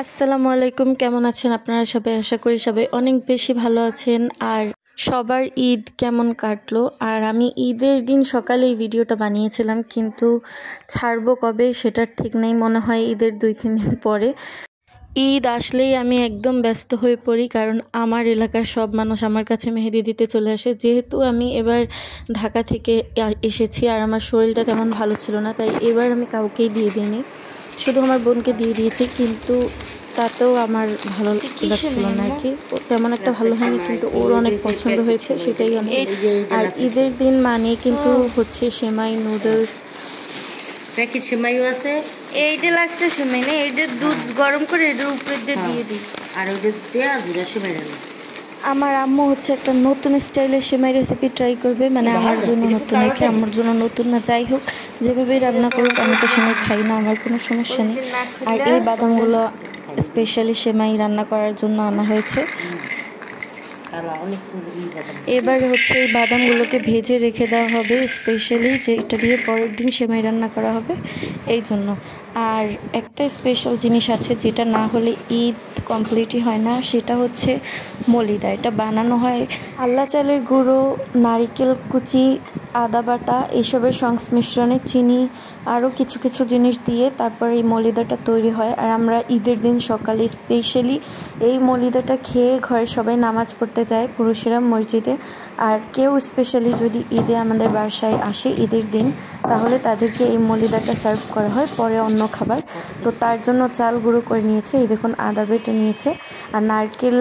আসসালামু আলাইকুম, কেমন আছেন আপনারা সবাই? আশা করি সবাই অনেক বেশি ভালো আছেন। আর সবার ঈদ কেমন কাটলো? আর আমি ঈদের দিন সকালে এই ভিডিওটা বানিয়েছিলাম, কিন্তু ছাড়বো কবে সেটার ঠিক নেই। মনে হয় ঈদের 2-3 দিন পরে। ঈদ আসলেই আমি একদম ব্যস্ত হয়ে পড়ি, কারণ আমার এলাকার সব মানুষ আমার কাছে মেহেদি দিতে চলে আসে। যেহেতু আমি এবার ঢাকা থেকে এসেছি আর আমার শরীরটা তেমন ভালো ছিল না, তাই এবার আমি কাউকেই দিয়ে দিইনি, শুধু আমার বোনকে দিয়ে দিয়েছি। কিন্তু তাতেও আমার ভালো লাগছিল না আর কি, তেমন একটা ভালো হয়নি, কিন্তু ওর অনেক পছন্দ হয়েছে, সেটাই অনেক। আর ঈদের দিন মানে কিন্তু হচ্ছে সেমাই, নুডলস, প্যাকেট সেমাইও আছে। এইটা লাগছে সেমাই না, এইটা দুধ গরম করে এটার উপরে দিয়ে দিই। আর ওদের দেয়া দুটা সেমাই রান্না। আমার আম্মু হচ্ছে একটা নতুন স্টাইলের সেমাই রেসিপি ট্রাই করবে, মানে আমার জন্য নতুন আর কি, আমার জন্য নতুন না, যাই হোক যেভাবেই রান্না করুক আমি তো সেমাই খাই না, আমার কোনো সমস্যা নেই। আর এই বাদামগুলো স্পেশালি সেমাই রান্না করার জন্য আনা হয়েছে। এবার হচ্ছে এই বাদামগুলোকে ভেজে রেখে দেওয়া হবে স্পেশালি, যে এটা দিয়ে পরের দিন সেমাই রান্না করা হবে এই জন্য। আর একটা স্পেশাল জিনিস আছে যেটা না হলে ঈদ কমপ্লিটই হয় না, সেটা হচ্ছে মলিদা। এটা বানানো হয় আল্লা চালের গুঁড়ো, নারিকেল কুচি, আদা বাটা, এসবের সংমিশ্রণে চিনি আরও কিছু কিছু জিনিস দিয়ে তারপর এই মলিদাটা তৈরি হয়। আর আমরা ঈদের দিন সকালে স্পেশালি এই মলিদাটা খেয়ে ঘরে সবাই নামাজ পড়তে যায়, পুরুষেরা মসজিদে। আর কেউ স্পেশালি যদি ঈদে আমাদের বাসায় আসে ঈদের দিন, তাহলে তাদেরকে এই মলিদাটা সার্ভ করা হয় পরে অন্য খাবার। তো তার জন্য চাল গুঁড়ো করে নিয়েছে, এই দেখুন আদা বেটে নিয়েছে, আর নারকেল,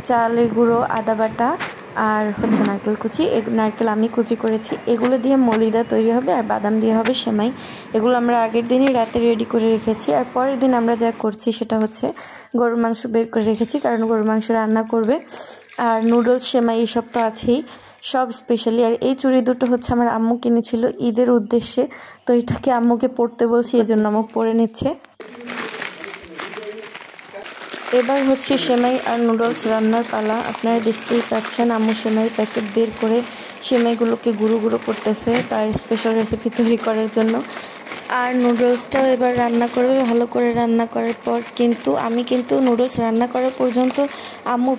চালের গুঁড়ো, আদা বাটা, আর হচ্ছে নারকেল কুচি, নারকেল আমি কুচি করেছি, এগুলো দিয়ে মলিদা তৈরি হবে। আর বাদাম দিয়ে হবে সেমাই। এগুলো আমরা আগের দিনই রাতে রেডি করে রেখেছি। আর পরের দিন আমরা যা করছি সেটা হচ্ছে গরুর মাংস বের করে রেখেছি, কারণ গরুর মাংস রান্না করবে। আর নুডলস, সেমাই এসব তো আছেই, সব স্পেশালি। আর এই চুড়ি দুটো হচ্ছে আমার আম্মু কিনেছিল ঈদের উদ্দেশ্যে, তো এটাকে আম্মুকে পরতে বলছি, এই জন্য আম্মু পরে নিচ্ছে। এবার হচ্ছে সেমাই আর নুডলস রান্নার পালা। আপনারা দেখতেই পাচ্ছেন আম্মু সেমাইয়ের প্যাকেট বের করে সেমাইগুলোকে গুঁড়ো গুঁড়ো করতেছে তার স্পেশাল রেসিপি তৈরি করার জন্য। আর নুডলসটাও এবার রান্না করবে ভালো করে। রান্না করার পর আমি কিন্তু নুডলস রান্না করা পর্যন্ত আম্মু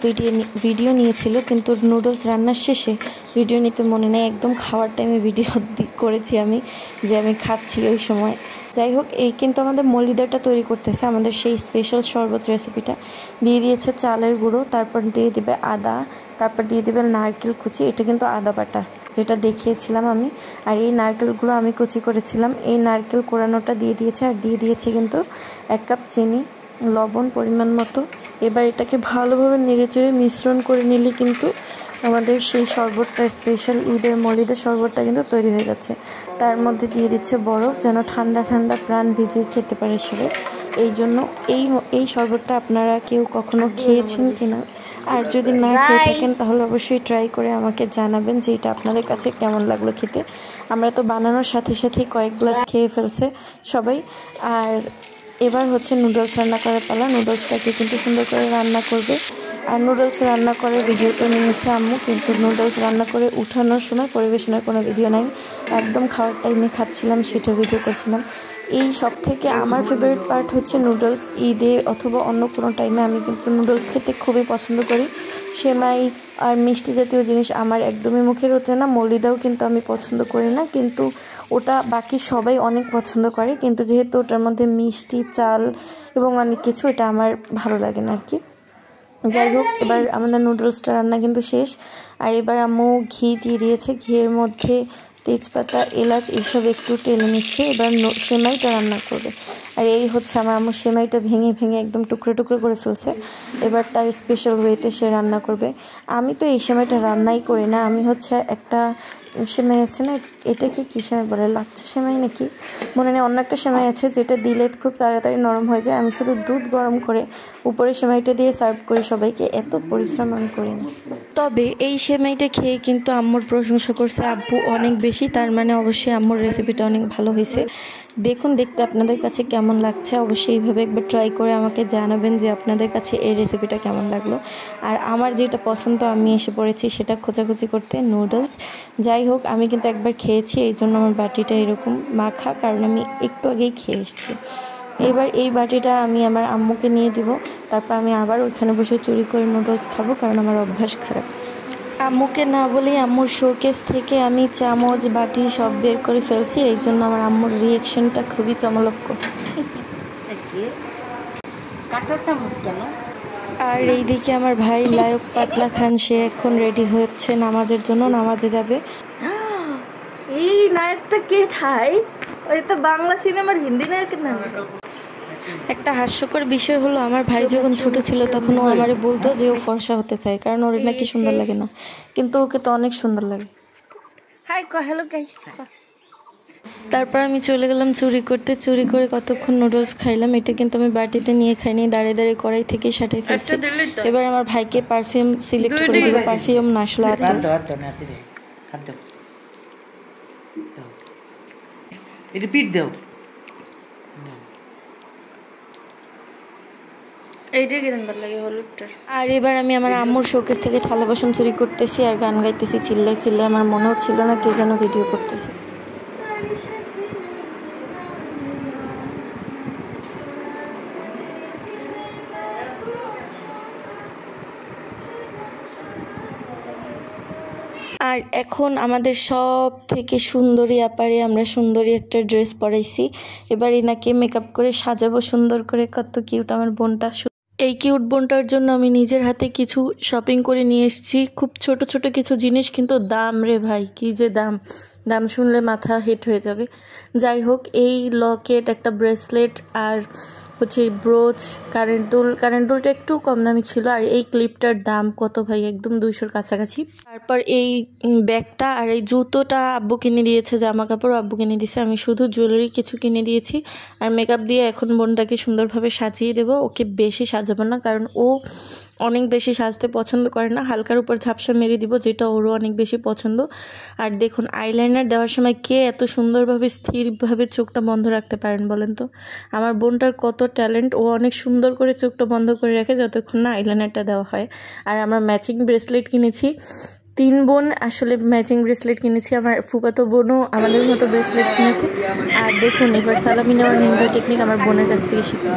ভিডিও নিয়েছিল, কিন্তু নুডলস রান্নার শেষে ভিডিও নিতে মনে নেই, একদম খাওয়ার টাইমে ভিডিও করেছি আমি, যে আমি খাচ্ছি ওই সময়। যাই হোক, এই কিন্তু আমাদের মলিদাটা তৈরি করতেছে, আমাদের সেই স্পেশাল শরবত রেসিপিটা। দিয়ে দিয়েছে চালের গুঁড়ো, তারপর দিয়ে দিবে আদা, তারপর দিয়ে দিবে নারকেল কুচি, এটা কিন্তু আদা বাটা যেটা দেখিয়েছিলাম আমি। আর এই নারকেলগুলো আমি কুচি করেছিলাম, এই নারকেল কোরানোটা দিয়ে দিয়েছে। আর দিয়ে দিয়েছে কিন্তু 1 কাপ চিনি, লবণ পরিমাণ মতো। এবার এটাকে ভালোভাবে নেড়েচেড়ে মিশ্রণ করে নিলে কিন্তু আমাদের সেই শরবতটা, স্পেশাল ঈদের মলিদের শরবতটা কিন্তু তৈরি হয়ে যাচ্ছে। তার মধ্যে দিয়ে দিচ্ছে বরফ, যেন ঠান্ডা ঠান্ডা প্রাণ ভিজিয়ে খেতে পারে সবাই। এই জন্য এই শরবতটা আপনারা কেউ কখনো খেয়েছেন কিনা, আর যদি না খেয়ে থাকেন তাহলে অবশ্যই ট্রাই করে আমাকে জানাবেন যে এটা আপনাদের কাছে কেমন লাগলো খেতে। আমরা তো বানানোর সাথে সাথেই কয়েক গ্লাস খেয়ে ফেলছে সবাই। আর এবার হচ্ছে নুডলস রান্না করার পালা। নুডলসটাকে কিন্তু সুন্দর করে রান্না করবে। আর নুডলস রান্না করার ভিডিওটা নিয়েছে আম্মু, কিন্তু নুডলস রান্না করে উঠানোর সময় পরিবেশনের কোনো ভিডিও নাই, একদম খাওয়ার টাইমে খাচ্ছিলাম সেটা ভিডিও করছিলাম। এই সব থেকে আমার ফেভারিট পার্ট হচ্ছে নুডলস। ঈদে অথবা অন্য কোনো টাইমে আমি কিন্তু নুডলস খেতে খুবই পছন্দ করি। সেমাই আর মিষ্টি জাতীয় জিনিস আমার একদমই মুখে রোচে না। মলিদাও কিন্তু আমি পছন্দ করি না, কিন্তু ওটা বাকি সবাই অনেক পছন্দ করে, কিন্তু যেহেতু ওটার মধ্যে মিষ্টি, চাল এবং অনেক কিছু, এটা আমার ভালো লাগে না আর কি। যাই হোক, এবার আমাদের নুডলসটা রান্না কিন্তু শেষ। আর এবার আম্মু ঘি দিয়ে দিয়েছে, ঘিয়ের মধ্যে তেজপাতা, এলাচ এসব একটু টেনে নিচ্ছে। এবার সেমাইটা রান্না করবে। আর এই হচ্ছে আমার আম্মু সেমাইটা ভেঙে ভেঙে একদম টুকরো টুকরো করে ফেলছে। এবার তার স্পেশাল ওয়েতে সে রান্না করবে। আমি তো এই সেমাইটা রান্নাই করি না, আমি হচ্ছে একটা সেমাই আছে না, এটাকে কী সেমাই বলে, লাচ্ছা সেমাই নাকি মনে নেই, অন্য একটা সেমাই আছে যেটা দিলে খুব তাড়াতাড়ি নরম হয়ে যায়। আমি শুধু দুধ গরম করে উপরে সেমাইটা দিয়ে সার্ভ করি সবাইকে, এত পরিশ্রম আমি করি না। তবে এই সেমাইটা খেয়ে কিন্তু আম্মুর প্রশংসা করছে আব্বু অনেক বেশি, তার মানে অবশ্যই আম্মুর রেসিপিটা অনেক ভালো হয়েছে। দেখুন দেখতে আপনাদের কাছে কেমন লাগছে, অবশ্যই এইভাবে একবার ট্রাই করে আমাকে জানাবেন যে আপনাদের কাছে এই রেসিপিটা কেমন লাগলো। আর আমার যেটা পছন্দ আমি এসে পড়েছি সেটা খোঁজাখুঁজি করতে, নুডলস। যাই হোক, আমি কিন্তু একবার খেয়েছি, এই জন্য আমার বাটিটা এরকম মাখা, কারণ আমি একটু আগেই খেয়ে এসেছি। এবার এই বাটিটা আমি আমার আম্মুকে নিয়ে দিব, তারপর আমি আবার ওইখানে বসে চুরি করে নুডলস খাবো, কারণ আমার অভ্যাস খারাপ। আম্মুকে না বলেই আম্মুর শোকেস থেকে আমি চামচ বাটি সব বের করে ফেলছি, এই জন্য আমার আম্মুর রিয়েকশনটা খুবই চমলক্য। কাঁটা চামচ কেন? আর এইদিকে আমার ভাই লায়ক পাতলা খান, সে এখন রেডি হচ্ছে নামাজের জন্য, নামাজে যাবে। এই নায়কটা কে ঠাই? ওই তো বাংলা সিনেমার হিন্দি নায়কের নাম। একটা হাস্যকর বিষয় হলো, আমার ভাই যখন ছোট ছিল তখন ও আমারে বলতো যে ও ফর্সা হতে চায়, কারণ ওর নাকি সুন্দর লাগে না, কিন্তু ওকে তো অনেক সুন্দর লাগে। Hi hello guys. তারপর আমি চলে গেলাম চুরি করতে। চুরি করে কতক্ষণ নুডলস খাইলাম। এটা কিন্তু আমি বাটিতে নিয়ে খাইনি, দাঁড়িয়ে দাঁড়িয়ে কড়াই থেকে সাটাই ফেলছি। এবার আমার ভাইকে পারফিউম সিলেক্ট করে দিব। পারফিউম না আসলে আর এবার আমি আমার আম্মুর শোকেস থেকে থালা বাসন চুরি করতেছি আর গান গাইতেছি চিল্লাই চিল্লাই। আমার মনেও ছিল না কে যেন ভিডিও করতেছে। আর এখন আমাদের সব থেকে সুন্দরী আপারে আমরা সুন্দরী একটা ড্রেস পরাইছি। এবার এনাকে মেকআপ করে সাজাবো সুন্দর করে। কত কিউট আমার বোনটা। এই কিউট বোনটার জন্য আমি নিজের হাতে কিছু শপিং করে নিয়ে এসেছি। খুব ছোট ছোট কিছু জিনিস, কিন্তু দাম রে ভাই, কি যে দাম! দাম শুনলে মাথা হিট হয়ে যাবে। যাই হোক, এই লকেট, একটা ব্রেসলেট, আর হচ্ছে ব্রোচ, কারেন্ট দুলটা একটু কম দামি ছিল। আর এই ক্লিপটার দাম কত ভাই, একদম 200-র কাছাকাছি। তারপর এই ব্যাগটা আর এই জুতোটা আব্বু কিনে দিয়েছে, জামা কাপড় আব্বু কিনে দিয়েছে। আমি শুধু জুয়েলারি কিছু কিনে দিয়েছি আর মেকআপ দিয়ে এখন বোনটাকে সুন্দরভাবে সাজিয়ে দেবো। ওকে বেশি সাজাবো না, কারণ ও অনেক বেশি সাজতে পছন্দ করে না। হালকার উপর ঝাপসা মেরে দিব, যেটা ওরও অনেক বেশি পছন্দ। আর দেখুন, আইলাইনার দেওয়ার সময় কে এত সুন্দরভাবে স্থিরভাবে চোখটা বন্ধ রাখতে পারেন বলেন তো? আমার বোনটার কত ট্যালেন্ট! ও অনেক সুন্দর করে চোখটা বন্ধ করে রাখে যতক্ষণ না আইলাইনারটা দেওয়া হয়। আর আমরা ম্যাচিং ব্রেসলেট কিনেছি, 3 বোন আসলে ম্যাচিং ব্রেসলেট কিনেছি। আমার ফুফাতো বোনও আমাদের মতো ব্রেসলেট কিনেছে। আর দেখুন, এবার সালামি নেওয়ার নিনজা টেকনিক আমার বোনের কাছ থেকে শিখি।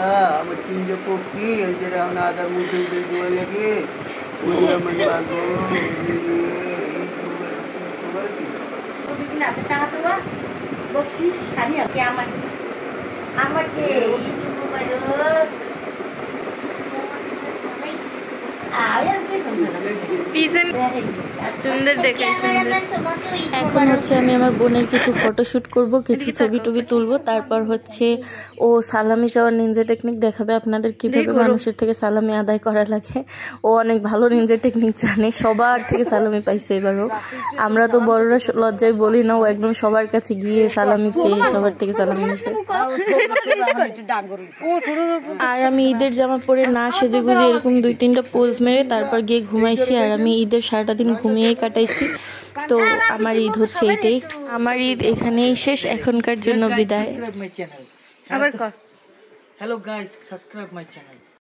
এখন হচ্ছে আমি আমার বোনের কিছু ফটোশ্যুট করব, কিছু ছবি টবি তুলবো। তারপর হচ্ছে ও সালামি চাওয়ার নিনজা টেকনিক দেখাবে আপনাদের, কিভাবে মানুষের থেকে সালামি আদায় করা লাগে। ও অনেক ভালো নিনজা টেকনিক জানে, সবার থেকে সালামি পাইছে এবারও। আমরা তো বড়রা লজ্জায় বলি না, ও একদম সবার কাছে গিয়ে সালামি চেয়ে সবার থেকে সালামি নিয়েছে। আর আমি ঈদের জামা পরে না সেজে গুজে এরকম 2-3টা পোজ মেরে তারপর গিয়ে ঘুমাইছি। আর আমি ঈদের সারাটা দিন ঘুমিয়েই কাটাইছি। তো আমার ঈদ হচ্ছে এইটাই। আমার ঈদ এখানেই শেষ, এখনকার জন্য বিদায়। আবার Hello guys, subscribe my channel.